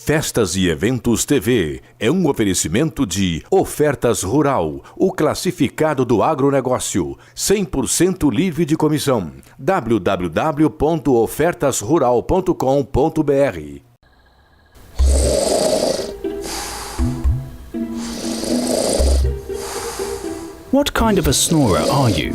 Festas e Eventos TV é um oferecimento de Ofertas Rural, o classificado do agronegócio, 100% livre de comissão. www.ofertasrural.com.br. What kind of a snorer are you?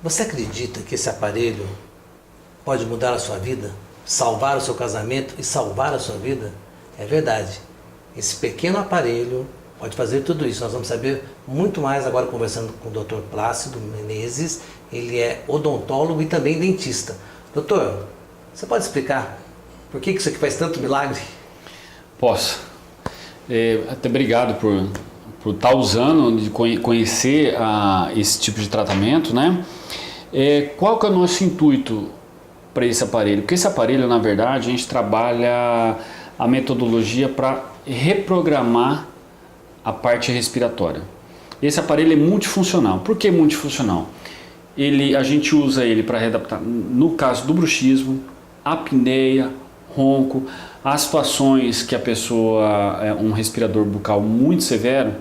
Você acredita que esse aparelho pode mudar a sua vida? Salvar o seu casamento e salvar a sua vida? É verdade. Esse pequeno aparelho pode fazer tudo isso. Nós vamos saber muito mais agora conversando com o Dr. Plácido Menezes. Ele é odontólogo e também dentista. Doutor, você pode explicar por que isso aqui faz tanto milagre? Posso. Até obrigado por estar usando, de conhecer esse tipo de tratamento, né? Qual que é o nosso intuito para esse aparelho? Porque esse aparelho, na verdade, a gente trabalha a metodologia para reprogramar a parte respiratória. Esse aparelho é multifuncional. Por que multifuncional? A gente usa ele para readaptar, no caso do bruxismo, apneia, ronco, as situações que a pessoa é um respirador bucal muito severo,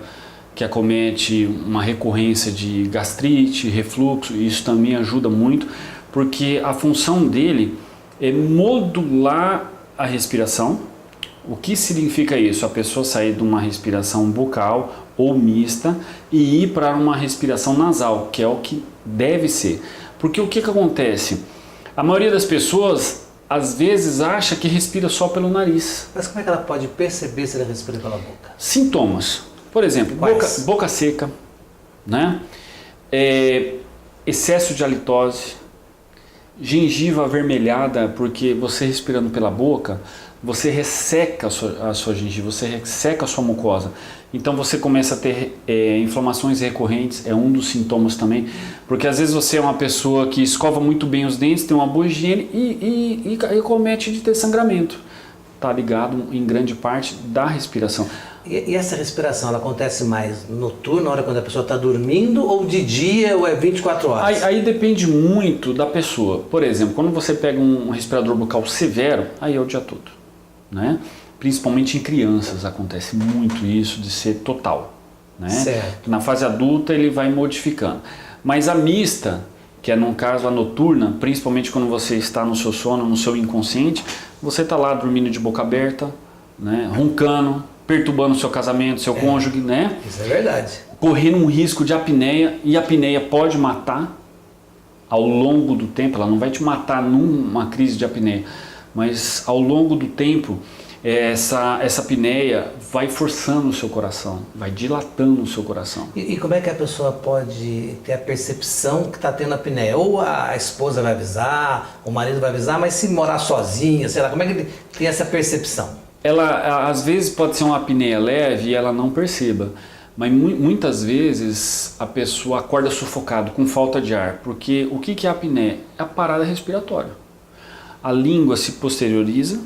que acomete uma recorrência de gastrite, refluxo, isso também ajuda muito, porque a função dele é modular a respiração. O que significa isso? A pessoa sair de uma respiração bucal ou mista e ir para uma respiração nasal, que é o que deve ser. Porque o que acontece? A maioria das pessoas às vezes acha que respira só pelo nariz. Mas como é que ela pode perceber se ela respira pela boca? Sintomas. Por exemplo, boca seca, né? Excesso de halitose, gengiva avermelhada, porque você respirando pela boca, você resseca a sua gengiva, você resseca a sua mucosa. Então você começa a ter inflamações recorrentes, é um dos sintomas também, porque às vezes você é uma pessoa que escova muito bem os dentes, tem uma boa higiene e comete de ter sangramento. Está ligado em grande parte da respiração. E essa respiração, ela acontece mais noturna, na hora quando a pessoa está dormindo, ou de dia, ou é 24 horas? Aí depende muito da pessoa. Por exemplo, quando você pega um respirador bucal severo, aí é o dia todo, né? Principalmente em crianças acontece muito isso de ser total, né? Certo. Na fase adulta ele vai modificando. Mas a mista, que é no caso a noturna, principalmente quando você está no seu sono, no seu inconsciente, você está lá dormindo de boca aberta, né? Roncando, perturbando o seu casamento, seu cônjuge, né? Isso é verdade. Correndo um risco de apneia, e a apneia pode matar ao longo do tempo. Ela não vai te matar numa crise de apneia, mas ao longo do tempo essa apneia vai forçando o seu coração, vai dilatando o seu coração. E como é que a pessoa pode ter a percepção que está tendo apneia? Ou a esposa vai avisar, o marido vai avisar, mas se morar sozinha, sei lá, como é que ele tem essa percepção? Ela às vezes pode ser uma apneia leve e ela não perceba, mas muitas vezes a pessoa acorda sufocado, com falta de ar, porque o que é a apneia? É a parada respiratória. A língua se posterioriza,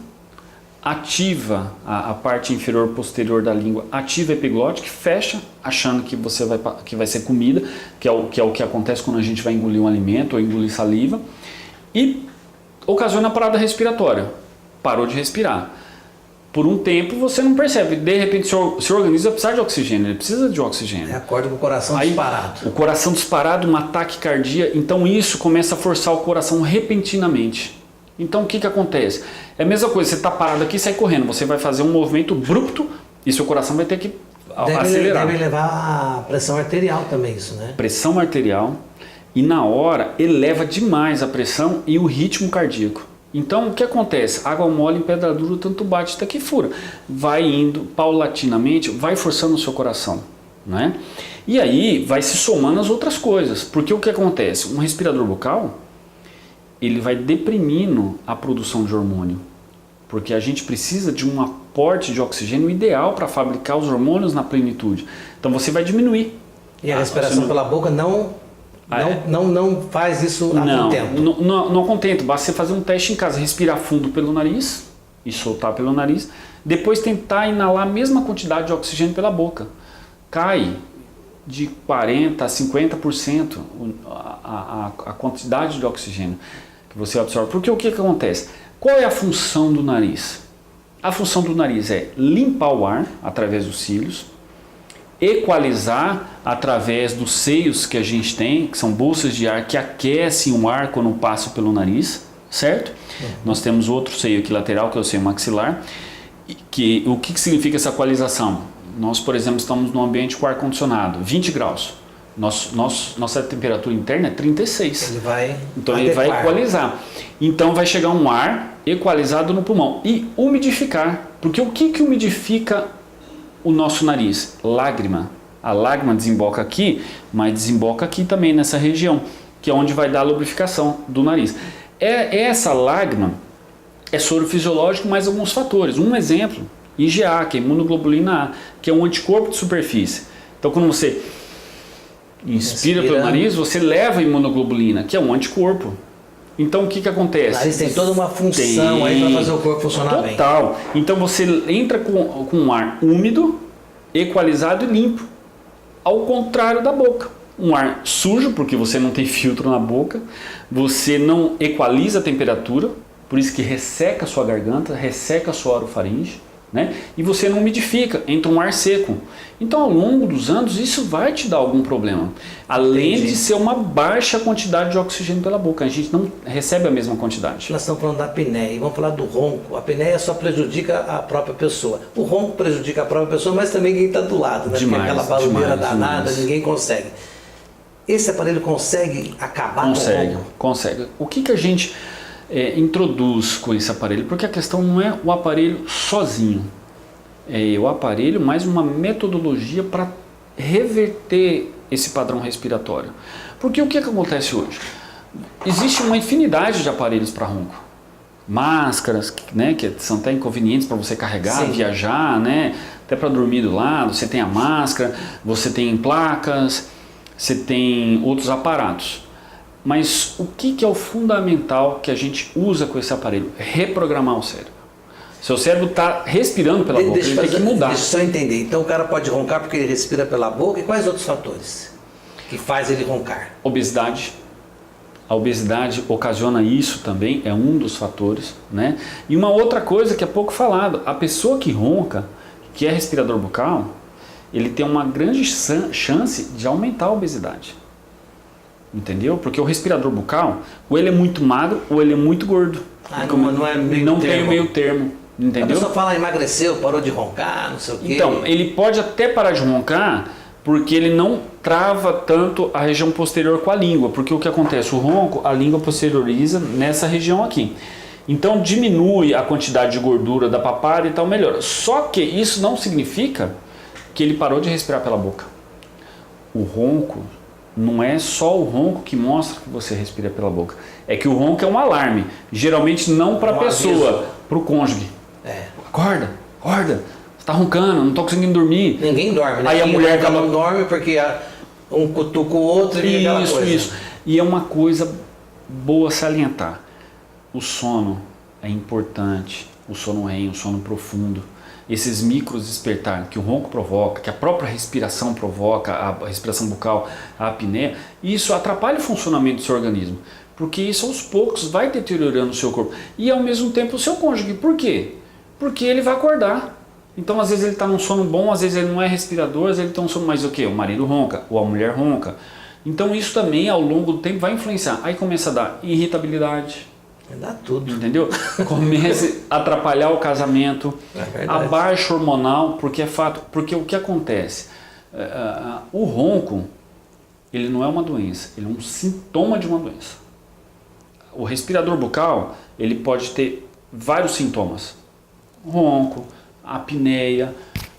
ativa a parte inferior posterior da língua, ativa a epiglótica, fecha, achando que vai ser comida, que é o que acontece quando a gente vai engolir um alimento ou engolir saliva, e ocasiona a parada respiratória. Parou de respirar. Por um tempo você não percebe, de repente seu organismo vai precisar de oxigênio, ele precisa de oxigênio. Acorda com o coração disparado. O coração disparado, um ataque cardíaco, então isso começa a forçar o coração repentinamente. Então o que acontece? É a mesma coisa, você está parado aqui e sai correndo, você vai fazer um movimento abrupto e seu coração vai ter que acelerar. Deve levar a pressão arterial também isso, né? Pressão arterial, e na hora eleva demais a pressão e o ritmo cardíaco. Então o que acontece? Água mole em pedra dura, tanto bate até que fura. Vai indo paulatinamente, vai forçando o seu coração, né? E aí vai se somando as outras coisas, porque o que acontece? Um respirador bucal, ele vai deprimindo a produção de hormônio. porque a gente precisa de um aporte de oxigênio ideal para fabricar os hormônios na plenitude. Então você vai diminuir. E a respiração pela boca não faz isso a contento? Não a contento. Basta você fazer um teste em casa, respirar fundo pelo nariz e soltar pelo nariz, depois tentar inalar a mesma quantidade de oxigênio pela boca. Cai de 40% a 50% a quantidade de oxigênio que você absorve. Porque o que acontece? Qual é a função do nariz? A função do nariz é limpar o ar através dos cílios, equalizar através dos seios que a gente tem, que são bolsas de ar que aquecem o ar quando passa pelo nariz, certo? Nós temos outro seio aqui lateral, que é o seio maxilar. O que significa essa equalização? Nós, por exemplo, estamos num ambiente com ar-condicionado, 20 graus. Nossa temperatura interna é 36. Então ele vai equalizar. Então vai chegar um ar equalizado no pulmão. E umidificar. Porque o que umidifica o nosso nariz? Lágrima. A lágrima desemboca aqui, mas desemboca aqui também nessa região, que é onde vai dar a lubrificação do nariz. Essa lágrima é soro fisiológico mais alguns fatores. Um exemplo, IgA, que é imunoglobulina A, que é um anticorpo de superfície. Então quando você inspira pelo nariz, você leva a imunoglobulina, que é um anticorpo. Então o que acontece? O nariz tem toda uma função aí para fazer o corpo funcionar bem. Total. Então você entra com um ar úmido, equalizado e limpo. Ao contrário da boca. Um ar sujo, porque você não tem filtro na boca, você não equaliza a temperatura, por isso que resseca a sua garganta, resseca a sua orofaringe, né? E você não umidifica, entra um ar seco. Então ao longo dos anos isso vai te dar algum problema. Além de ser uma baixa quantidade de oxigênio pela boca, a gente não recebe a mesma quantidade. Nós estamos falando da apneia e vamos falar do ronco. A apneia só prejudica a própria pessoa. O ronco prejudica a própria pessoa, mas também quem está do lado, né? Demais, porque aquela barulheira danada, demais. Ninguém consegue. Esse aparelho consegue acabar com o ronco? Consegue. O que a gente introduz com esse aparelho? Porque a questão não é o aparelho sozinho. É o aparelho mais uma metodologia para reverter esse padrão respiratório. Porque o que acontece hoje? Existe uma infinidade de aparelhos para ronco. Máscaras, né, que são até inconvenientes para você carregar, viajar, né, até para dormir do lado. Você tem a máscara, você tem placas, você tem outros aparatos. Mas o que é o fundamental que a gente usa com esse aparelho? Reprogramar o cérebro. Seu cérebro está respirando pela boca, ele tem que mudar. Deixa eu só entender. Então o cara pode roncar porque ele respira pela boca. E quais outros fatores que faz ele roncar? Obesidade. A obesidade ocasiona isso também, é um dos fatores, né? E uma outra coisa que é pouco falado, a pessoa que ronca, que é respirador bucal, ele tem uma grande chance de aumentar a obesidade. Entendeu? Porque o respirador bucal, ou ele é muito magro ou ele é muito gordo. Não é meio não termo. tem o meio termo. Entendeu? A pessoa fala, emagreceu, parou de roncar, não sei o quê. Então, ele pode até parar de roncar porque ele não trava tanto a região posterior com a língua. Porque o que acontece? O ronco, a língua posterioriza nessa região aqui. Então diminui a quantidade de gordura da papada e tal, melhora. Só que isso não significa que ele parou de respirar pela boca. O ronco não é só o ronco que mostra que você respira pela boca. É que o ronco é um alarme. Geralmente não para a pessoa, para o cônjuge. Acorda, você está roncando, não estou conseguindo dormir. Ninguém dorme, né? Aí a mulher não dorme porque um cutuca o outro e aquela coisa. Isso. E é uma coisa boa salientar. O sono é importante, o sono REM, o sono profundo. Esses micros despertar que o ronco provoca, que a própria respiração provoca, a respiração bucal, a apneia, isso atrapalha o funcionamento do seu organismo. Porque isso aos poucos vai deteriorando o seu corpo. E ao mesmo tempo o seu cônjuge. Por quê? Porque ele vai acordar. Então às vezes ele está num sono bom, às vezes ele não é respirador, às vezes ele tem um sono mais o quê? O marido ronca, ou a mulher ronca. Então isso também ao longo do tempo vai influenciar. Aí começa a dar irritabilidade. Dá tudo. Entendeu? Começa a atrapalhar o casamento, a baixa hormonal, porque é fato. Porque o que acontece? O ronco, ele não é uma doença, ele é um sintoma de uma doença. O respirador bucal, ele pode ter vários sintomas. Ronco, apneia,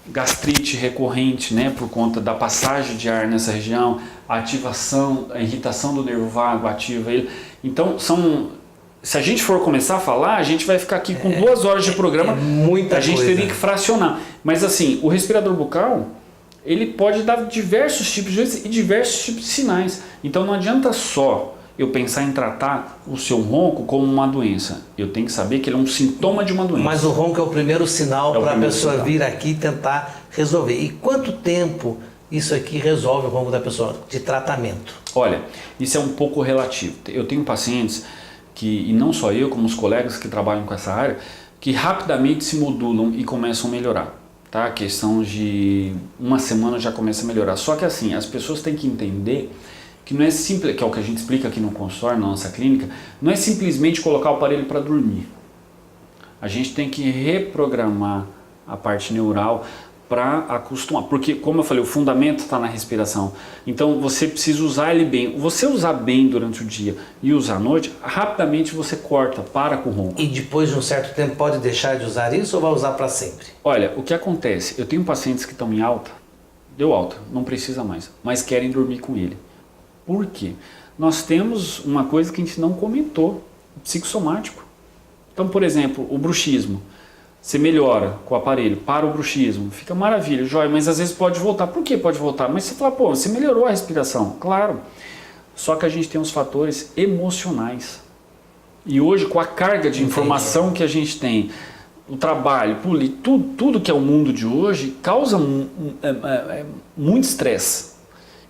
gastrite recorrente, né, por conta da passagem de ar nessa região, a ativação, a irritação do nervo vago ativa ele. Então são se a gente for começar a falar, a gente vai ficar aqui com 2 horas de programa. Muita a gente coisa. teria que fracionar. Mas assim, o respirador bucal, ele pode dar diversos tipos de doenças e diversos tipos de sinais. Então não adianta só eu pensar em tratar o seu ronco como uma doença. Eu tenho que saber que ele é um sintoma de uma doença. Mas o ronco é o primeiro sinal É o para a primeiro pessoa sinal. vir aqui e tentar resolver. E quanto tempo isso aqui resolve o ronco da pessoa de tratamento? Olha, isso é um pouco relativo. Eu tenho pacientes que, e não só eu, como os colegas que trabalham com essa área, que rapidamente se modulam e começam a melhorar. Tá? A questão de 1 semana já começa a melhorar. Só que assim, as pessoas têm que entender que não é simples, que é o que a gente explica aqui no consultório, na nossa clínica, não é simplesmente colocar o aparelho para dormir. A gente tem que reprogramar a parte neural para acostumar, porque como eu falei, o fundamento está na respiração. Então você precisa usar ele bem. Você usar bem durante o dia e usar à noite, rapidamente você corta, para com o ronco. E depois de um certo tempo pode deixar de usar isso ou vai usar para sempre? Olha, o que acontece? Eu tenho pacientes que estão em alta, deu alta, não precisa mais, mas querem dormir com ele. Por quê? Nós temos uma coisa que a gente não comentou, o psicossomático. Então, por exemplo, o bruxismo. Você melhora com o aparelho, para o bruxismo, fica maravilha, jóia, mas às vezes pode voltar. Por que pode voltar? Mas você fala, pô, você melhorou a respiração. Claro, só que a gente tem os fatores emocionais. E hoje, com a carga de informação que a gente tem, o trabalho, tudo que é o mundo de hoje, causa muito estresse.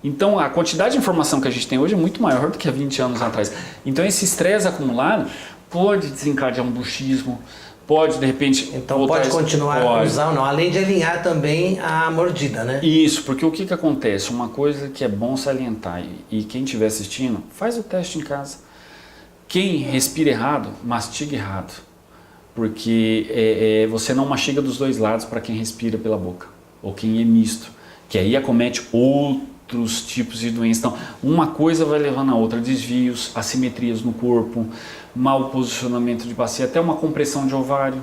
Então, a quantidade de informação que a gente tem hoje é muito maior do que há 20 anos atrás. Então, esse estresse acumulado pode desencadear um bruxismo, pode, de repente... Então, pode continuar a usar ou não, além de alinhar também a mordida, né? Isso, porque o que acontece? Uma coisa que é bom salientar, e quem estiver assistindo, faz o teste em casa. Quem respira errado, mastiga errado. Porque você não mastiga dos 2 lados para quem respira pela boca, ou quem é misto, que aí acomete outros tipos de doenças. Então, uma coisa vai levando a outra, desvios, assimetrias no corpo, mau posicionamento de bacia, até uma compressão de ovário,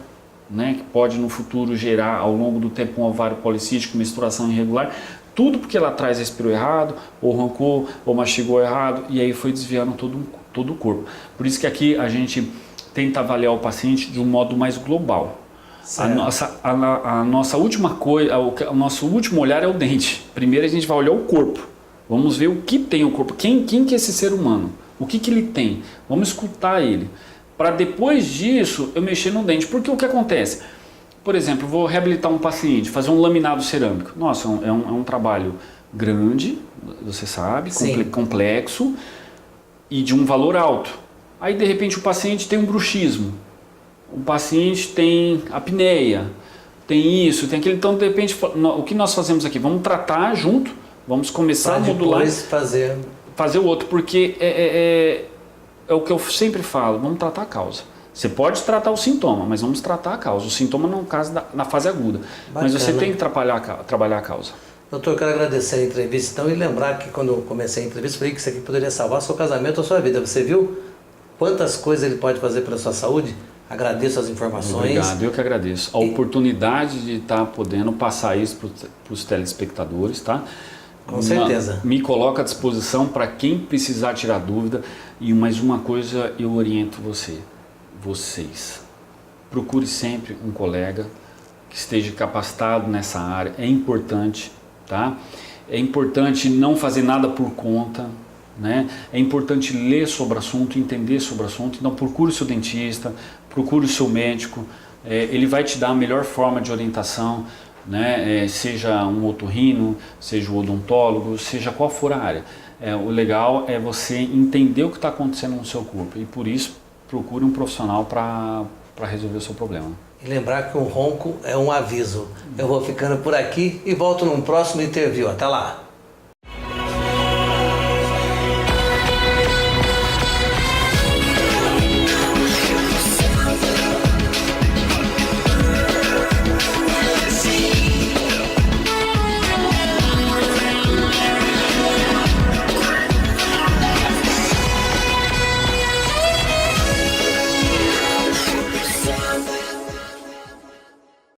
né, que pode no futuro gerar ao longo do tempo um ovário policístico, menstruação irregular, tudo porque lá atrás respirou errado, ou roncou, ou mastigou errado, e aí foi desviando todo o corpo. Por isso que aqui a gente tenta avaliar o paciente de um modo mais global. A nossa última coisa, o nosso último olhar é o dente. Primeiro a gente vai olhar o corpo. Vamos ver o que tem o corpo. Quem que é esse ser humano? O que ele tem? Vamos escutar ele. Para depois disso eu mexer no dente. Porque o que acontece? Por exemplo, eu vou reabilitar um paciente, fazer um laminado cerâmico. Nossa, é um trabalho grande, você sabe, complexo e de um valor alto. Aí de repente o paciente tem um bruxismo. O paciente tem apneia, tem isso, tem aquilo. Então, de repente, o que nós fazemos aqui? Vamos tratar junto, vamos começar a modular. Depois fazer o outro, porque é o que eu sempre falo, vamos tratar a causa. Você pode tratar o sintoma, mas vamos tratar a causa. O sintoma no caso na fase aguda. Bacana. Mas você tem que trabalhar a causa. Doutor, eu quero agradecer a entrevista então, e lembrar que quando eu comecei a entrevista, eu falei que isso aqui poderia salvar seu casamento ou sua vida. Você viu quantas coisas ele pode fazer pela sua saúde? Agradeço as informações. Obrigado, eu que agradeço. A oportunidade de estar podendo passar isso para os telespectadores, tá? Com certeza. Me coloco à disposição para quem precisar tirar dúvida. E mais uma coisa, eu oriento vocês. Procure sempre um colega que esteja capacitado nessa área. É importante, tá? É importante não fazer nada por conta, né? É importante ler sobre o assunto, entender sobre o assunto. Então procure o seu dentista, procure o seu médico. Ele vai te dar a melhor forma de orientação, né? Seja um otorrino, seja um odontólogo, seja qual for a área. O legal é você entender o que está acontecendo no seu corpo e por isso procure um profissional para resolver o seu problema. E lembrar que um ronco é um aviso. Eu vou ficando por aqui e volto num próximo interview. Até lá!